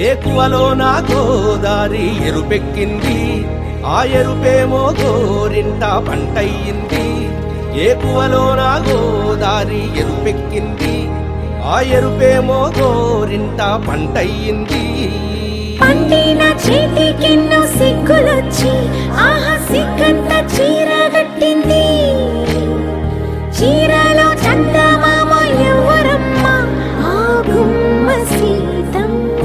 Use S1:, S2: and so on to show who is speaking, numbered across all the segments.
S1: ఏకువలో నా గోదారి ఎరుపెక్కింది, ఆ ఎరుపేమో గోరింట పంటయ్యింది. ఏకువలో నా గోదారి ఎరుపెక్కింది, ఆ ఎరుపేమో గోరింట పంటయ్యింది.
S2: పండిన చేతికెన్నో సిగ్గులొచ్చి ఆహా సిగ్గంత చీర కట్టింది. చీరలో చందమామ ఎవరమ్మ, ఆ గుమ్మ సీతమ్మ.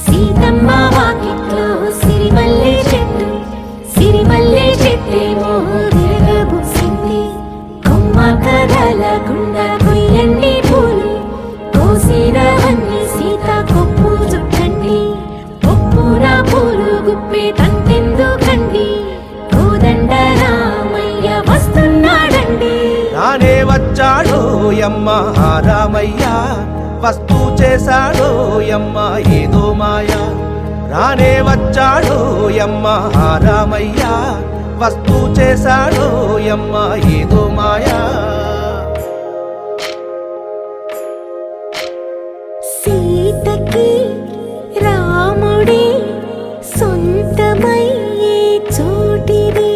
S2: సీతమ్మ వాకిట్లో సిరిమల్లె చెట్టు, సిరిమల్లె చెట్టేమో తిరగబూసింది. కొమ్మ కదలకుండా కొయ్యండి పూలు, కోసిరవన్నీ సీత కొప్పు చుట్టండి. కొప్పున పూలు గుప్పే తంతెందుకండి, కోదండ రామయ్య వస్తున్నాడండి.
S1: రానే వచ్చాడో యమ్మ ఆ రామయ్య, వస్తూ చేశాడో యమ్మ ఏదో మాయ. రానే వచ్చాడో యమ్మ ఆ రామయ్య, వస్తూ చేశాడో యమ్మ ఏదో మాయా.
S2: సీతకి రాముడే సొంతమయ్యే చోటిది,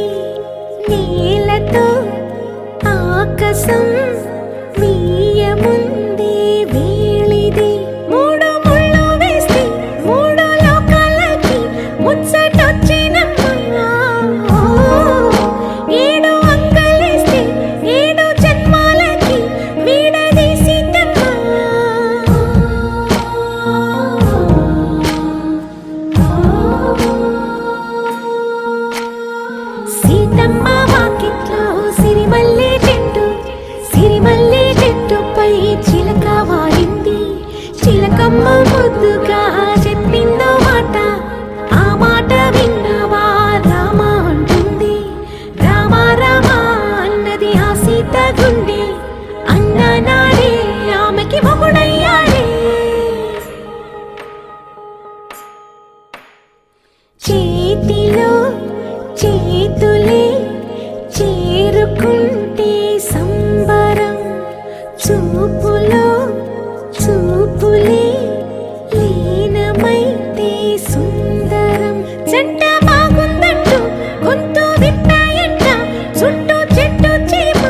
S2: నేలతో ఆకాశం వీయముందే వేళిది. మూడు ముళ్ళు వేస్తే మూడు లోకాలకి ముచ్చటొచ్చినమ్మా. ఏడు అంగలేస్తే ఏడు జన్మాలకి వీడదీసిద్దమ్మా. సీతమ్మ వాకిట్లో సిరిమల్లె చెట్టు, సిరిమల్లె చెట్టుపై చిలక వాలింది. చిలకమ్మ ముద్దుగా చెప్పిందో మాట, ఆ మాట విన్నవా రామ అంటుంది. రామ రామ అన్నది ఆ సీత గుండె, అన్న నాడే ఆమెకి మొగుడయ్యాడే. చేతిలో చేతులే చేరుకుంటే సంబరం, చూపులో చూపులే లీనమైతే సుందరం. జంట బాగుందంటూ గొంతు విప్పాయంట చుట్టూ చెట్టు చీమ.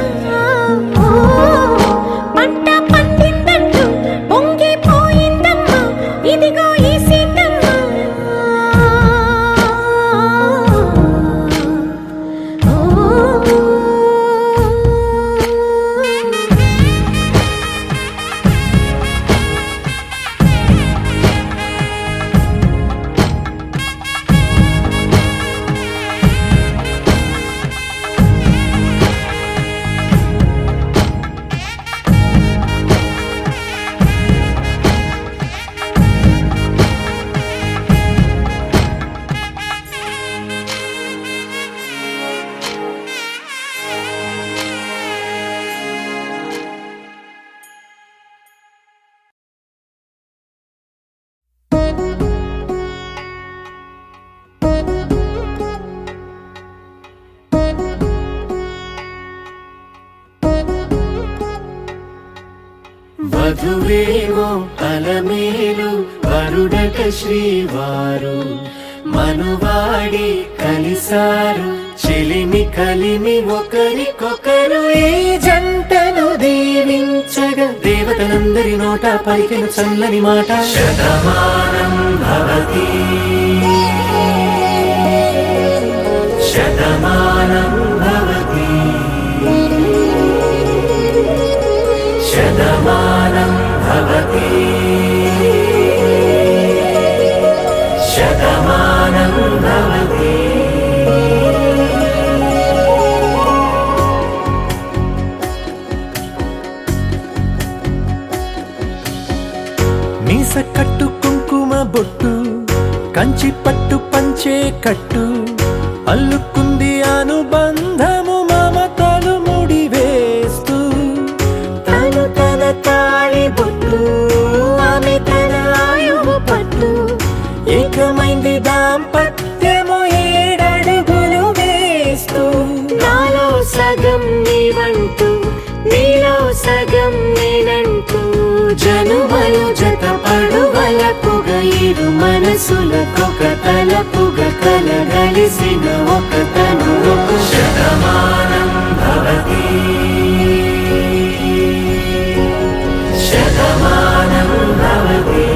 S2: పంట పండిందంటూ పొంగిపోయిందమ్మా, ఇదిగో ఈ సీతమ్మ.
S3: వధువేమో అలమేలు, వరుడట శ్రీవారు. మనువాడి కలిసారు, చెలిమి కలిమి ఒకరికొకరు. ఈ జంటను దీవించగా దేవతలందరి నోట పలికిన చల్లని మాట. శతమానం భవతి శతమానం భవతి శతమానం భవతి శతమానం భవతి. మీస కట్టు కుంకుమ బొట్టు, కంచి పట్టు పంచే కట్టు, అల్లుకుంది అనుబంధము మమతలు ముడివేస్తూ.
S2: తను తన తాళి బొట్టు, ఆమె తన ఆయువు పట్టు,
S3: ఏకమైంది దాంపత్యము 7 అడుగులు వేస్తూ.
S2: నాలో సగం నీవంటూ, నీలో సగం నేనంటూ జనుమలు జతపడువలపుగ ఇరు మనసులకొక తలపుగ కలగలిసిన ఒక తనువుకు శతమానం భవతి శతమానం భవతి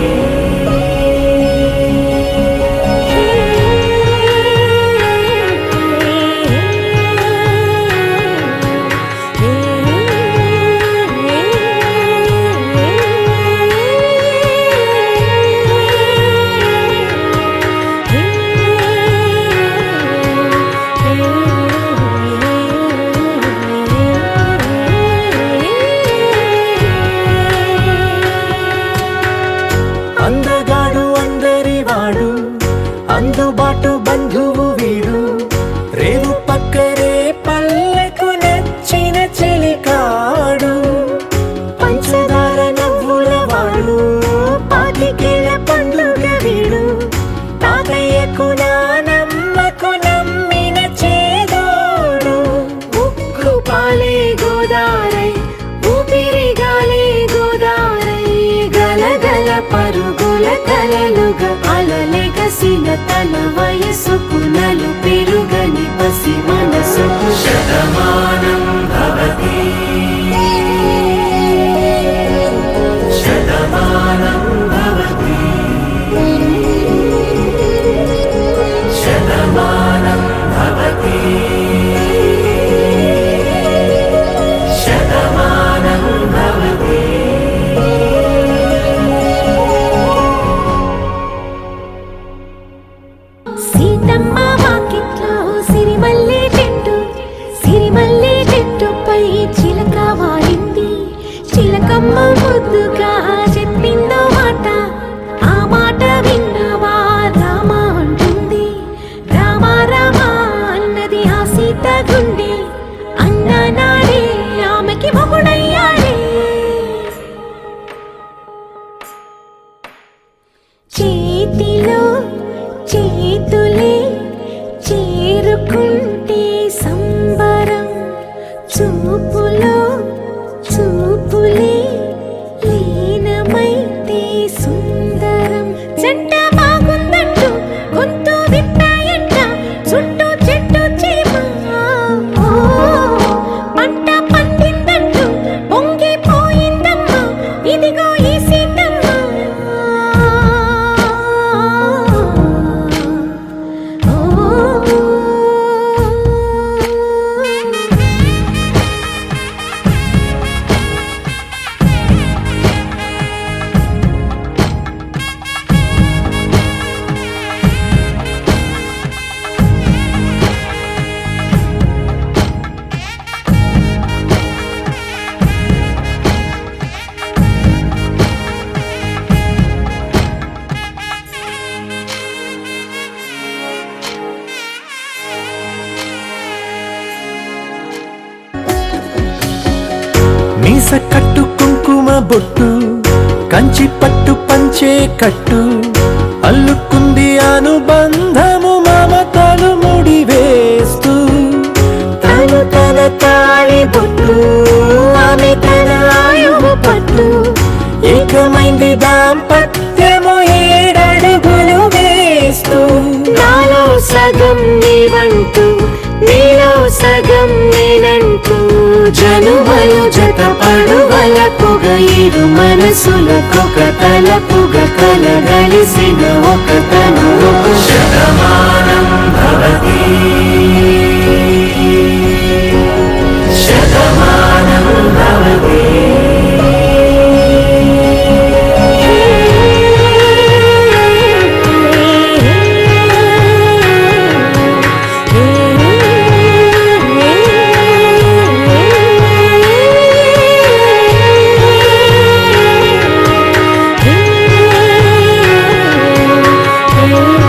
S3: అందగాడు అందరివాడు అందుబాటు బంధువు వీడు రేవు పక్కరే పల్లెకు నచ్చిన చెలికాడు
S2: పంచదార నవ్వుల వాడు పాతికేళ్ల పండుగ వీడు
S3: తాతయ్యకు నానమ్మకు నమ్మిన చేదోడు
S2: ఉక్కు పాలే గోదారై ఊపిరి గాలే గోదారై గలగల పరుగుల కలలుగా అలలెగసిన తన వయసుకు నలు పెరుగని పసి మనసుకు
S3: శతమానం భవతి శతమానం భవతి శతమానం భవతి శతమానం భవతి
S2: సీతమ్మ వాకిట్లో సిరిమల్లె చెట్టుపై చిలక వాడింది చిలకమ్మ ముద్దుగా చెప్పిందో మాట ఆ మాట విన్నవా రామ అంటుంది రామ రామ అన్నది ఆ సీత గుండె అన్న నాడే ఆమెకి మొగుడయ్యాడే చేతిలో చేతులే చేరుకుంటే సంబరం చూపులో చూపులే లీనమైతే సుందరం జంట బాగుందంటూ గొంతు విప్పాయంట చుట్టూ చెట్టు చీమ పంట పండిందంటూ పొంగిపోయిందమ్మా ఇదిగో ఈ సీతమ్మ
S3: మీస కట్టు కుంకుమ బొట్టు కంచి పట్టు పంచే కట్టు అల్లుకుంది అనుబంధము మమతలు ముడివేస్తూ
S2: తను తన తాళి బొట్టు ఆమె తన ఆయువు పట్టు
S3: ఏకమైంది దాంపత్యము 7 అడుగులు వేస్తూ
S2: నాలో సగం నీవంటూ నీలో సగం నేనంటూ జనుమలు జతపడువలపుగ ఇరు మనసులకొక తలపుగ కలగలిసిన ఒక తనువుకు
S3: శతమానం భవతి శతమానం భవతి
S2: Hey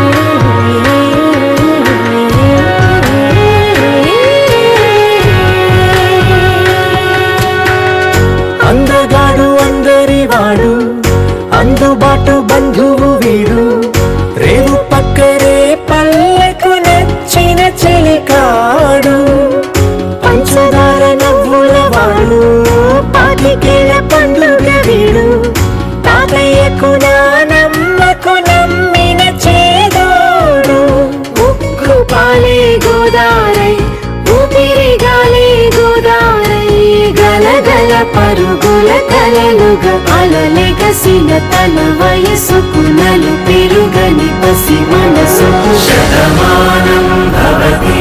S2: పరుగుల పరుగుల కలలుగా అలలెగసిన తన వయసుకు నలు పెరుగని పసి మనసుకు
S3: శతమానం భవతి